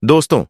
दोस्तों,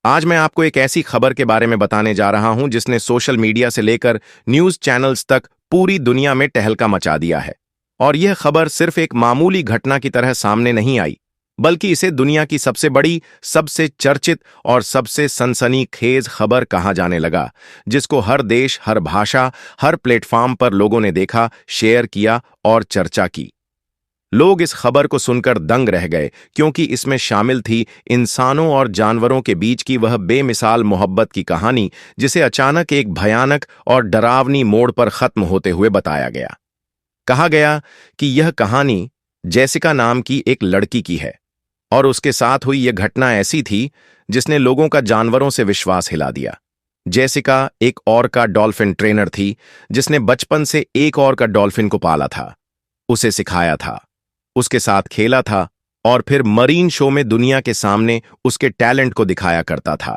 आज मैं आपको एक ऐसी खबर के बारे में बताने जा रहा हूं जिसने सोशल मीडिया से लेकर न्यूज चैनल्स तक पूरी दुनिया में तहलका मचा दिया है। और यह खबर सिर्फ एक मामूली घटना की तरह सामने नहीं आई, बल्कि इसे दुनिया की सबसे बड़ी, सबसे चर्चित और सबसे सनसनीखेज खबर कहा जाने लगा, जिसको हर देश, हर भाषा, हर प्लेटफॉर्म पर लोगों ने देखा, शेयर किया और चर्चा की। लोग इस खबर को सुनकर दंग रह गए, क्योंकि इसमें शामिल थी इंसानों और जानवरों के बीच की वह बेमिसाल मोहब्बत की कहानी, जिसे अचानक एक भयानक और डरावनी मोड़ पर खत्म होते हुए बताया गया। कहा गया कि यह कहानी जेसिका नाम की एक लड़की की है, और उसके साथ हुई यह घटना ऐसी थी जिसने लोगों का जानवरों से विश्वास हिला दिया। जेसिका एक ऑर्का डॉल्फिन ट्रेनर थी, जिसने बचपन से एक ऑर्का डॉल्फिन को पाला था, उसे सिखाया था, उसके साथ खेला था और फिर मरीन शो में दुनिया के सामने उसके टैलेंट को दिखाया करता था।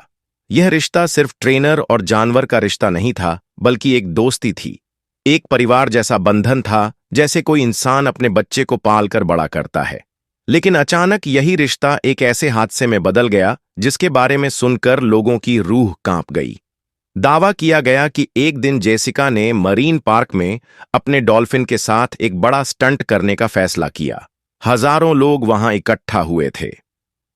यह रिश्ता सिर्फ ट्रेनर और जानवर का रिश्ता नहीं था, बल्कि एक दोस्ती थी, एक परिवार जैसा बंधन था, जैसे कोई इंसान अपने बच्चे को पालकर बड़ा करता है। लेकिन अचानक यही रिश्ता एक ऐसे हादसे में बदल गया जिसके बारे में सुनकर लोगों की रूह कांप गई। दावा किया गया कि एक दिन जेसिका ने मरीन पार्क में अपने डॉल्फिन के साथ एक बड़ा स्टंट करने का फैसला किया। हजारों लोग वहां इकट्ठा हुए थे,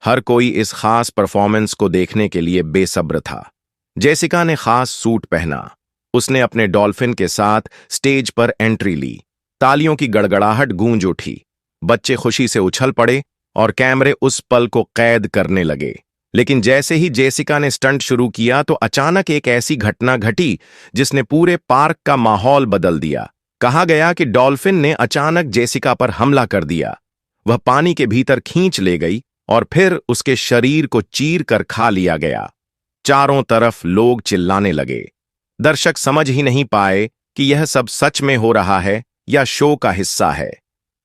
हर कोई इस खास परफॉर्मेंस को देखने के लिए बेसब्र था। जेसिका ने खास सूट पहना, उसने अपने डॉल्फिन के साथ स्टेज पर एंट्री ली, तालियों की गड़गड़ाहट गूंज उठी, बच्चे खुशी से उछल पड़े और कैमरे उस पल को कैद करने लगे। लेकिन जैसे ही जेसिका ने स्टंट शुरू किया तो अचानक एक ऐसी घटना घटी जिसने पूरे पार्क का माहौल बदल दिया। कहा गया कि डॉल्फिन ने अचानक जेसिका पर हमला कर दिया। वह पानी के भीतर खींच ले गई और फिर उसके शरीर को चीर कर खा लिया गया। चारों तरफ लोग चिल्लाने लगे। दर्शक समझ ही नहीं पाए कि यह सब सच में हो रहा है या शो का हिस्सा है।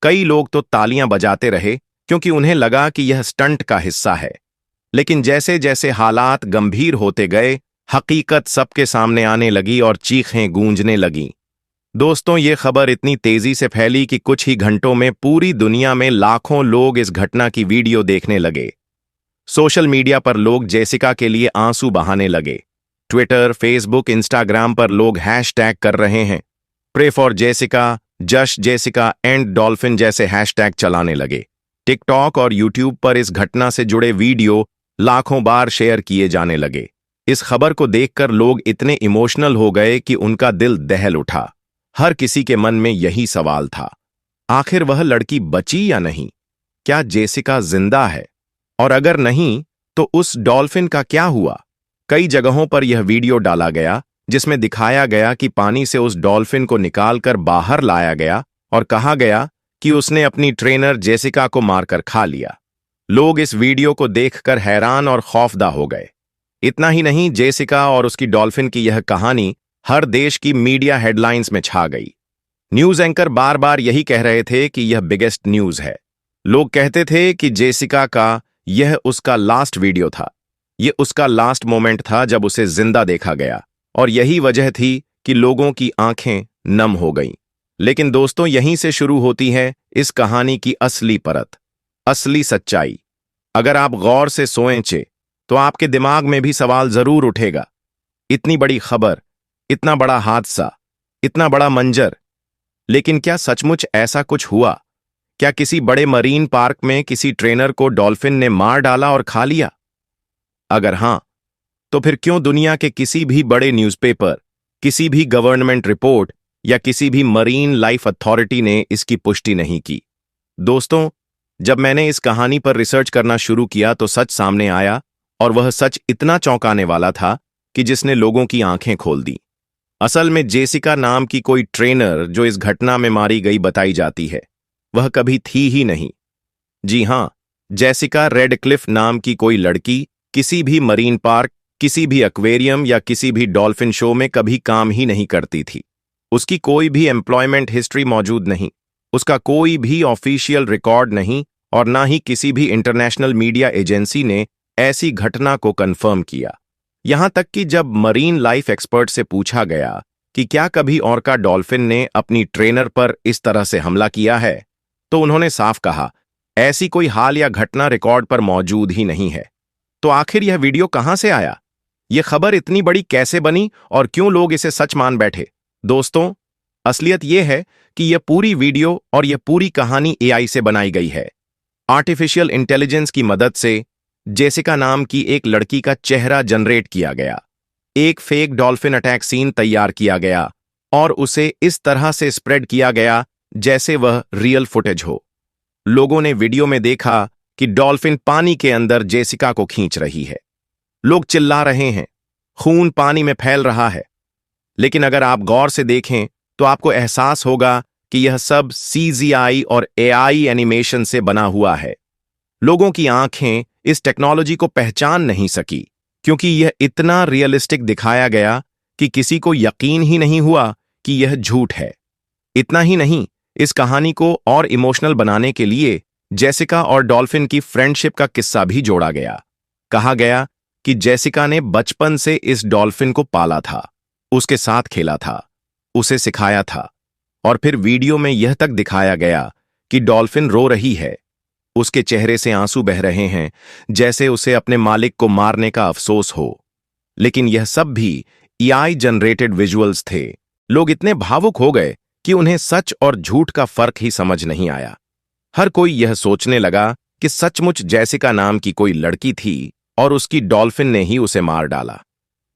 कई लोग तो तालियां बजाते रहे, क्योंकि उन्हें लगा कि यह स्टंट का हिस्सा है। लेकिन जैसे जैसे हालात गंभीर होते गए, हकीकत सबके सामने आने लगी और चीखें गूंजने लगीं। दोस्तों, ये खबर इतनी तेजी से फैली कि कुछ ही घंटों में पूरी दुनिया में लाखों लोग इस घटना की वीडियो देखने लगे। सोशल मीडिया पर लोग जेसिका के लिए आंसू बहाने लगे। ट्विटर, फेसबुक, इंस्टाग्राम पर लोग हैशटैग कर रहे हैं, pray for Jessica, just Jessica and dolphin जैसे हैशटैग चलाने लगे। टिकटॉक और यूट्यूब पर इस घटना से जुड़े वीडियो लाखों बार शेयर किए जाने लगे। इस खबर को देखकर लोग इतने इमोशनल हो गए कि उनका दिल दहल उठा। हर किसी के मन में यही सवाल था, आखिर वह लड़की बची या नहीं? क्या जेसिका जिंदा है? और अगर नहीं, तो उस डॉल्फिन का क्या हुआ? कई जगहों पर यह वीडियो डाला गया जिसमें दिखाया गया कि पानी से उस डॉल्फिन को निकालकर बाहर लाया गया और कहा गया कि उसने अपनी ट्रेनर जेसिका को मारकर खा लिया। लोग इस वीडियो को देखकर हैरान और खौफदा हो गए। इतना ही नहीं, जेसिका और उसकी डॉल्फिन की यह कहानी हर देश की मीडिया हेडलाइंस में छा गई। न्यूज एंकर बार बार यही कह रहे थे कि यह बिगेस्ट न्यूज है। लोग कहते थे कि जेसिका का यह उसका लास्ट वीडियो था, यह उसका लास्ट मोमेंट था जब उसे जिंदा देखा गया, और यही वजह थी कि लोगों की आंखें नम हो गईं। लेकिन दोस्तों, यहीं से शुरू होती है इस कहानी की असली परत, असली सच्चाई। अगर आप गौर से सोचें तो आपके दिमाग में भी सवाल जरूर उठेगा, इतनी बड़ी खबर, इतना बड़ा हादसा, इतना बड़ा मंजर, लेकिन क्या सचमुच ऐसा कुछ हुआ? क्या किसी बड़े मरीन पार्क में किसी ट्रेनर को डॉल्फिन ने मार डाला और खा लिया? अगर हां, तो फिर क्यों दुनिया के किसी भी बड़े न्यूज़पेपर, किसी भी गवर्नमेंट रिपोर्ट या किसी भी मरीन लाइफ अथॉरिटी ने इसकी पुष्टि नहीं की? दोस्तों, जब मैंने इस कहानी पर रिसर्च करना शुरू किया तो सच सामने आया, और वह सच इतना चौंकाने वाला था कि जिसने लोगों की आंखें खोल दी। असल में जेसिका नाम की कोई ट्रेनर जो इस घटना में मारी गई बताई जाती है, वह कभी थी ही नहीं। जी हां, जेसिका रेडक्लिफ नाम की कोई लड़की किसी भी मरीन पार्क, किसी भी एक्वेरियम या किसी भी डॉल्फिन शो में कभी काम ही नहीं करती थी। उसकी कोई भी एम्प्लॉयमेंट हिस्ट्री मौजूद नहीं, उसका कोई भी ऑफिशियल रिकॉर्ड नहीं, और ना ही किसी भी इंटरनेशनल मीडिया एजेंसी ने ऐसी घटना को कंफर्म किया। यहां तक कि जब मरीन लाइफ एक्सपर्ट से पूछा गया कि क्या कभी ऑर्का डॉल्फिन ने अपनी ट्रेनर पर इस तरह से हमला किया है, तो उन्होंने साफ कहा, ऐसी कोई हाल या घटना रिकॉर्ड पर मौजूद ही नहीं है। तो आखिर यह वीडियो कहां से आया? यह खबर इतनी बड़ी कैसे बनी और क्यों लोग इसे सच मान बैठे? दोस्तों, असलियत यह है कि यह पूरी वीडियो और यह पूरी कहानी एआई से बनाई गई है। आर्टिफिशियल इंटेलिजेंस की मदद से जेसिका नाम की एक लड़की का चेहरा जनरेट किया गया, एक फेक डॉल्फिन अटैक सीन तैयार किया गया और उसे इस तरह से स्प्रेड किया गया जैसे वह रियल फुटेज हो। लोगों ने वीडियो में देखा कि डॉल्फिन पानी के अंदर जेसिका को खींच रही है। लोग चिल्ला रहे हैं, खून पानी में फैल रहा है। लेकिन अगर आप गौर से देखें तो आपको एहसास होगा कि यह सब सीजीआई और एआई एनिमेशन से बना हुआ है। लोगों की आंखें इस टेक्नोलॉजी को पहचान नहीं सकी क्योंकि यह इतना रियलिस्टिक दिखाया गया कि किसी को यकीन ही नहीं हुआ कि यह झूठ है। इतना ही नहीं, इस कहानी को और इमोशनल बनाने के लिए जेसिका और डॉल्फिन की फ्रेंडशिप का किस्सा भी जोड़ा गया। कहा गया कि जेसिका ने बचपन से इस डॉल्फिन को पाला था, उसके साथ खेला था, उसे सिखाया था और फिर वीडियो में यह तक दिखाया गया कि डॉल्फिन रो रही है, उसके चेहरे से आंसू बह रहे हैं जैसे उसे अपने मालिक को मारने का अफसोस हो। लेकिन यह सब भी एआई जनरेटेड विजुअल्स थे। लोग इतने भावुक हो गए कि उन्हें सच और झूठ का फर्क ही समझ नहीं आया। हर कोई यह सोचने लगा कि सचमुच जेसिका नाम की कोई लड़की थी और उसकी डॉल्फिन ने ही उसे मार डाला।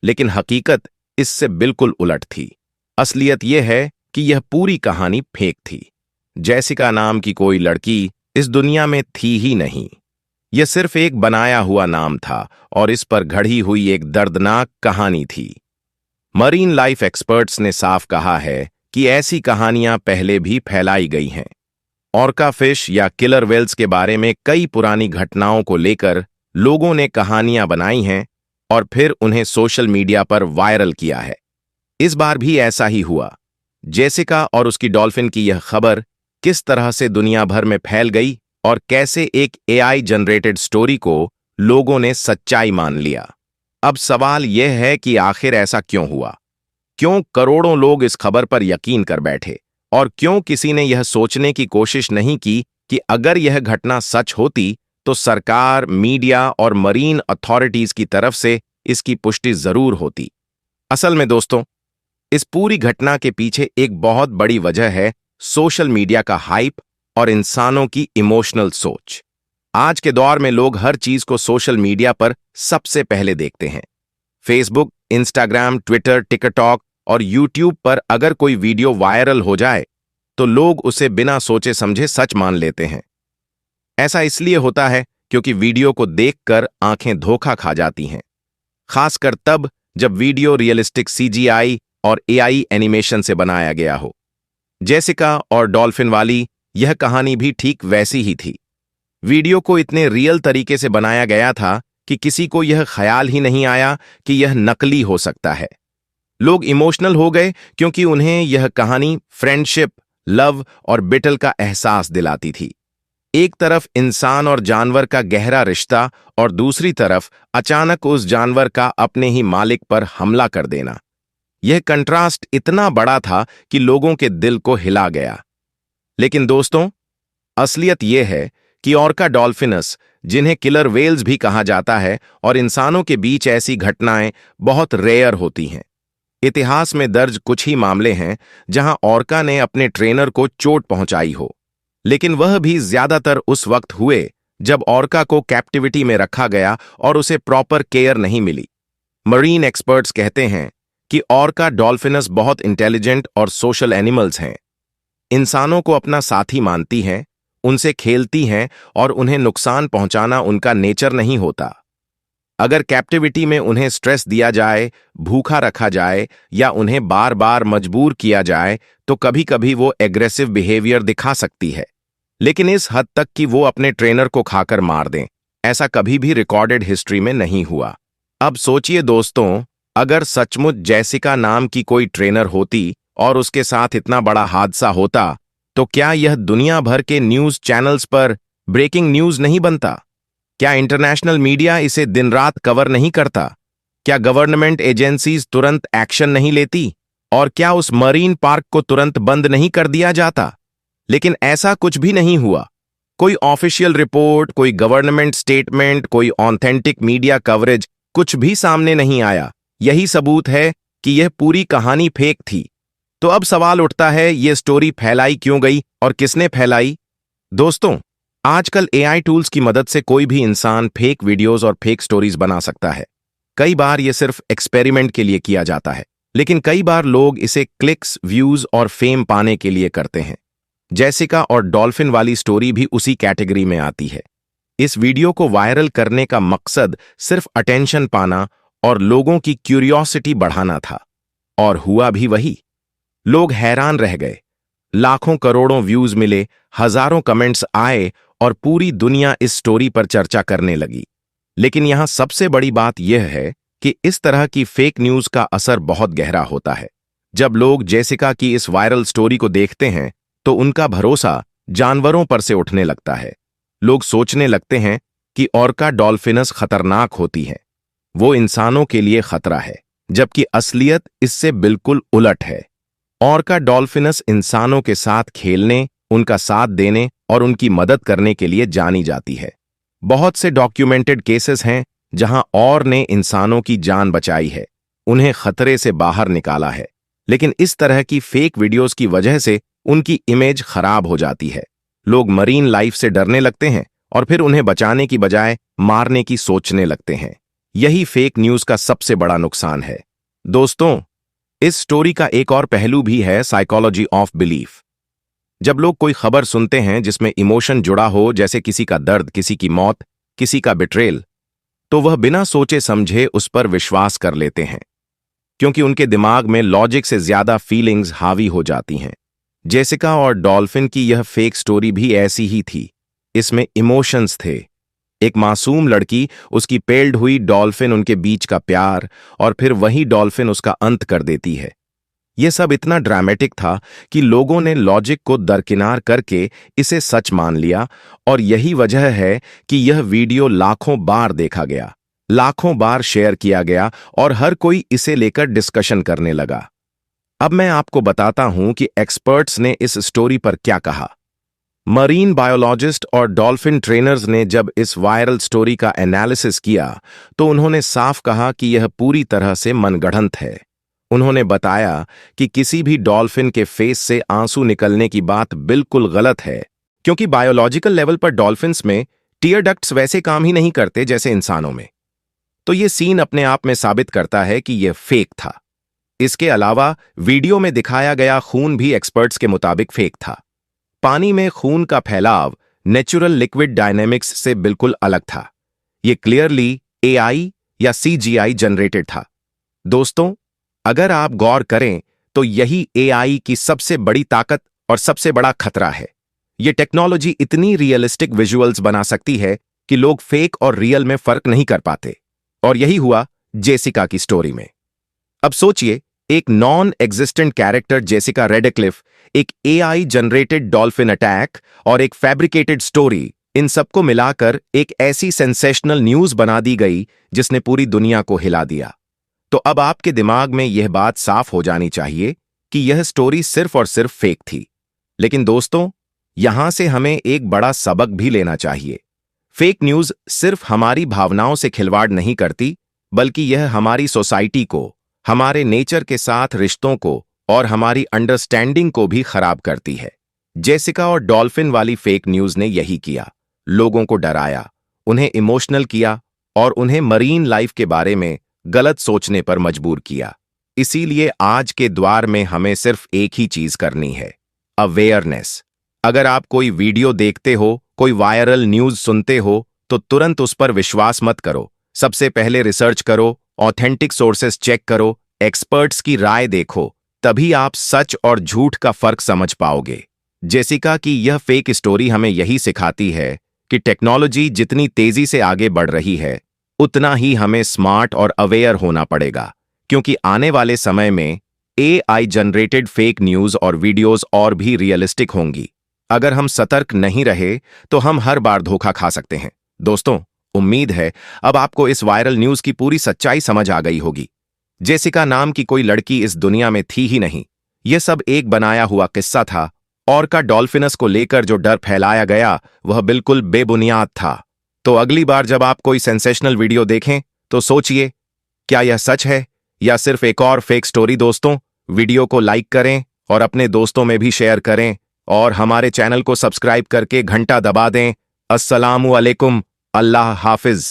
लेकिन हकीकत इससे बिल्कुल उलट थी। असलियत यह है कि यह पूरी कहानी फेक थी। जेसिका नाम की कोई लड़की इस दुनिया में थी ही नहीं। यह सिर्फ एक बनाया हुआ नाम था और इस पर घड़ी हुई एक दर्दनाक कहानी थी। मरीन लाइफ एक्सपर्ट्स ने साफ कहा है कि ऐसी कहानियां पहले भी फैलाई गई हैं। ऑर्का फिश या किलर वेल्स के बारे में कई पुरानी घटनाओं को लेकर लोगों ने कहानियां बनाई हैं और फिर उन्हें सोशल मीडिया पर वायरल किया है। इस बार भी ऐसा ही हुआ। जेसिका और उसकी डॉल्फिन की यह खबर किस तरह से दुनिया भर में फैल गई और कैसे एक एआई जनरेटेड स्टोरी को लोगों ने सच्चाई मान लिया। अब सवाल यह है कि आखिर ऐसा क्यों हुआ? क्यों करोड़ों लोग इस खबर पर यकीन कर बैठे और क्यों किसी ने यह सोचने की कोशिश नहीं की कि अगर यह घटना सच होती तो सरकार, मीडिया और मरीन अथॉरिटीज की तरफ से इसकी पुष्टि जरूर होती। असल में दोस्तों, इस पूरी घटना के पीछे एक बहुत बड़ी वजह है सोशल मीडिया का हाइप और इंसानों की इमोशनल सोच। आज के दौर में लोग हर चीज को सोशल मीडिया पर सबसे पहले देखते हैं। फेसबुक, इंस्टाग्राम, ट्विटर, टिकटॉक और यूट्यूब पर अगर कोई वीडियो वायरल हो जाए तो लोग उसे बिना सोचे समझे सच मान लेते हैं। ऐसा इसलिए होता है क्योंकि वीडियो को देखकर आंखें धोखा खा जाती हैं, खासकर तब जब वीडियो रियलिस्टिक सीजीआई और एआई एनिमेशन से बनाया गया हो। जेसिका और डॉल्फिन वाली यह कहानी भी ठीक वैसी ही थी। वीडियो को इतने रियल तरीके से बनाया गया था कि किसी को यह ख्याल ही नहीं आया कि यह नकली हो सकता है। लोग इमोशनल हो गए क्योंकि उन्हें यह कहानी फ्रेंडशिप, लव और बिटल का एहसास दिलाती थी। एक तरफ इंसान और जानवर का गहरा रिश्ता और दूसरी तरफ अचानक उस जानवर का अपने ही मालिक पर हमला कर देना। यह कंट्रास्ट इतना बड़ा था कि लोगों के दिल को हिला गया। लेकिन दोस्तों, असलियत यह है कि ऑर्का डॉल्फिनस, जिन्हें किलर वेल्स भी कहा जाता है, और इंसानों के बीच ऐसी घटनाएं बहुत रेयर होती हैं। इतिहास में दर्ज कुछ ही मामले हैं जहां ऑर्का ने अपने ट्रेनर को चोट पहुंचाई हो, लेकिन वह भी ज्यादातर उस वक्त हुए जब ऑर्का को कैप्टिविटी में रखा गया और उसे प्रॉपर केयर नहीं मिली। मरीन एक्सपर्ट्स कहते हैं कि ऑर्का डॉल्फिनस बहुत इंटेलिजेंट और सोशल एनिमल्स हैं। इंसानों को अपना साथी मानती हैं, उनसे खेलती हैं और उन्हें नुकसान पहुंचाना उनका नेचर नहीं होता। अगर कैप्टिविटी में उन्हें स्ट्रेस दिया जाए, भूखा रखा जाए या उन्हें बार बार मजबूर किया जाए तो कभी कभी वो एग्रेसिव बिहेवियर दिखा सकती है, लेकिन इस हद तक कि वो अपने ट्रेनर को खाकर मार दें, ऐसा कभी भी रिकॉर्डेड हिस्ट्री में नहीं हुआ। अब सोचिए दोस्तों, अगर सचमुच जेसिका नाम की कोई ट्रेनर होती और उसके साथ इतना बड़ा हादसा होता तो क्या यह दुनिया भर के न्यूज चैनल्स पर ब्रेकिंग न्यूज नहीं बनता? क्या इंटरनेशनल मीडिया इसे दिन रात कवर नहीं करता? क्या गवर्नमेंट एजेंसीज तुरंत एक्शन नहीं लेती? और क्या उस मरीन पार्क को तुरंत बंद नहीं कर दिया जाता? लेकिन ऐसा कुछ भी नहीं हुआ। कोई ऑफिशियल रिपोर्ट, कोई गवर्नमेंट स्टेटमेंट, कोई ऑथेंटिक मीडिया कवरेज, कुछ भी सामने नहीं आया। यही सबूत है कि यह पूरी कहानी फेक थी। तो अब सवाल उठता है, यह स्टोरी फैलाई क्यों गई और किसने फैलाई? दोस्तों, आजकल एआई टूल्स की मदद से कोई भी इंसान फेक वीडियोस और फेक स्टोरीज बना सकता है। कई बार यह सिर्फ एक्सपेरिमेंट के लिए किया जाता है, लेकिन कई बार लोग इसे क्लिक्स, व्यूज और फेम पाने के लिए करते हैं। जेसिका और डॉल्फिन वाली स्टोरी भी उसी कैटेगरी में आती है। इस वीडियो को वायरल करने का मकसद सिर्फ अटेंशन पाना और लोगों की क्यूरियोसिटी बढ़ाना था, और हुआ भी वही। लोग हैरान रह गए। लाखों करोड़ों व्यूज मिले, हजारों कमेंट्स आए और पूरी दुनिया इस स्टोरी पर चर्चा करने लगी। लेकिन यहां सबसे बड़ी बात यह है कि इस तरह की फेक न्यूज का असर बहुत गहरा होता है। जब लोग जेसिका की इस वायरल स्टोरी को देखते हैं तो उनका भरोसा जानवरों पर से उठने लगता है। लोग सोचने लगते हैं कि ऑर्का डॉल्फिनस खतरनाक होती है, वो इंसानों के लिए खतरा है, जबकि असलियत इससे बिल्कुल उलट है। ऑर्का डॉल्फिनस इंसानों के साथ खेलने, उनका साथ देने और उनकी मदद करने के लिए जानी जाती है। बहुत से डॉक्यूमेंटेड केसेस हैं जहां ऑर ने इंसानों की जान बचाई है, उन्हें खतरे से बाहर निकाला है। लेकिन इस तरह की फेक वीडियोस की वजह से उनकी इमेज खराब हो जाती है। लोग मरीन लाइफ से डरने लगते हैं और फिर उन्हें बचाने की बजाय मारने की सोचने लगते हैं। यही फेक न्यूज का सबसे बड़ा नुकसान है। दोस्तों, इस स्टोरी का एक और पहलू भी है, साइकोलॉजी ऑफ बिलीफ। जब लोग कोई खबर सुनते हैं जिसमें इमोशन जुड़ा हो, जैसे किसी का दर्द, किसी की मौत, किसी का बिट्रेल, तो वह बिना सोचे समझे उस पर विश्वास कर लेते हैं, क्योंकि उनके दिमाग में लॉजिक से ज्यादा फीलिंग्स हावी हो जाती हैं। जेसिका और डॉल्फिन की यह फेक स्टोरी भी ऐसी ही थी। इसमें इमोशंस थे। एक मासूम लड़की, उसकी पेल्ड हुई डॉल्फिन, उनके बीच का प्यार, और फिर वही डॉल्फिन उसका अंत कर देती है। यह सब इतना ड्रामेटिक था कि लोगों ने लॉजिक को दरकिनार करके इसे सच मान लिया, और यही वजह है कि यह वीडियो लाखों बार देखा गया, लाखों बार शेयर किया गया और हर कोई इसे लेकर डिस्कशन करने लगा। अब मैं आपको बताता हूं कि एक्सपर्ट्स ने इस स्टोरी पर क्या कहा। मरीन बायोलॉजिस्ट और डॉल्फिन ट्रेनर्स ने जब इस वायरल स्टोरी का एनालिसिस किया तो उन्होंने साफ कहा कि यह पूरी तरह से मनगढ़ंत है। उन्होंने बताया कि किसी भी डॉल्फिन के फेस से आंसू निकलने की बात बिल्कुल गलत है, क्योंकि बायोलॉजिकल लेवल पर डॉल्फिन्स में टीयर डक्ट्स वैसे काम ही नहीं करते जैसे इंसानों में। तो ये सीन अपने आप में साबित करता है कि यह फेक था। इसके अलावा वीडियो में दिखाया गया खून भी एक्सपर्ट्स के मुताबिक फेक था। पानी में खून का फैलाव नेचुरल लिक्विड डायनेमिक्स से बिल्कुल अलग था। यह क्लियरली एआई या सीजीआई जनरेटेड था। दोस्तों, अगर आप गौर करें तो यही एआई की सबसे बड़ी ताकत और सबसे बड़ा खतरा है। यह टेक्नोलॉजी इतनी रियलिस्टिक विजुअल्स बना सकती है कि लोग फेक और रियल में फर्क नहीं कर पाते। और यही हुआ जेसिका की स्टोरी में। अब सोचिए, एक non existent character Jessica Radcliffe, एक एआई जनरेटेड डॉल्फिन अटैक और एक फैब्रिकेटेड स्टोरी, इन सबको मिलाकर एक ऐसी सेंसेशनल न्यूज बना दी गई जिसने पूरी दुनिया को हिला दिया। तो अब आपके दिमाग में यह बात साफ हो जानी चाहिए कि यह स्टोरी सिर्फ और सिर्फ फेक थी। लेकिन दोस्तों, यहां से हमें एक बड़ा सबक भी लेना चाहिए। फेक न्यूज सिर्फ हमारी भावनाओं से खिलवाड़ नहीं करती, बल्कि यह हमारी सोसाइटी को, हमारे नेचर के साथ रिश्तों को और हमारी अंडरस्टैंडिंग को भी खराब करती है। जेसिका और डॉल्फिन वाली फेक न्यूज ने यही किया। लोगों को डराया, उन्हें इमोशनल किया और उन्हें मरीन लाइफ के बारे में गलत सोचने पर मजबूर किया। इसीलिए आज के द्वार में हमें सिर्फ एक ही चीज करनी है, अवेयरनेस। अगर आप कोई वीडियो देखते हो, कोई वायरल न्यूज सुनते हो, तो तुरंत उस पर विश्वास मत करो। सबसे पहले रिसर्च करो, ऑथेंटिक सोर्सेस चेक करो, एक्सपर्ट्स की राय देखो, तभी आप सच और झूठ का फर्क समझ पाओगे। जेसिका की यह फेक स्टोरी हमें यही सिखाती है कि टेक्नोलॉजी जितनी तेजी से आगे बढ़ रही है, उतना ही हमें स्मार्ट और अवेयर होना पड़ेगा, क्योंकि आने वाले समय में एआई जनरेटेड फेक न्यूज और वीडियोस और भी रियलिस्टिक होंगी। अगर हम सतर्क नहीं रहे तो हम हर बार धोखा खा सकते हैं। दोस्तों, उम्मीद है अब आपको इस वायरल न्यूज की पूरी सच्चाई समझ आ गई होगी। जेसिका नाम की कोई लड़की इस दुनिया में थी ही नहीं। यह सब एक बनाया हुआ किस्सा था ऑर्का डॉल्फिनस को लेकर जो डर फैलाया गया वह बिल्कुल बेबुनियाद था। तो अगली बार जब आप कोई सेंसेशनल वीडियो देखें तो सोचिए, क्या यह सच है या सिर्फ एक और फेक स्टोरी। दोस्तों, वीडियो को लाइक करें और अपने दोस्तों में भी शेयर करें और हमारे चैनल को सब्सक्राइब करके घंटा दबा दें। अस्सलामु अलैकुम, अल्लाह हाफिज।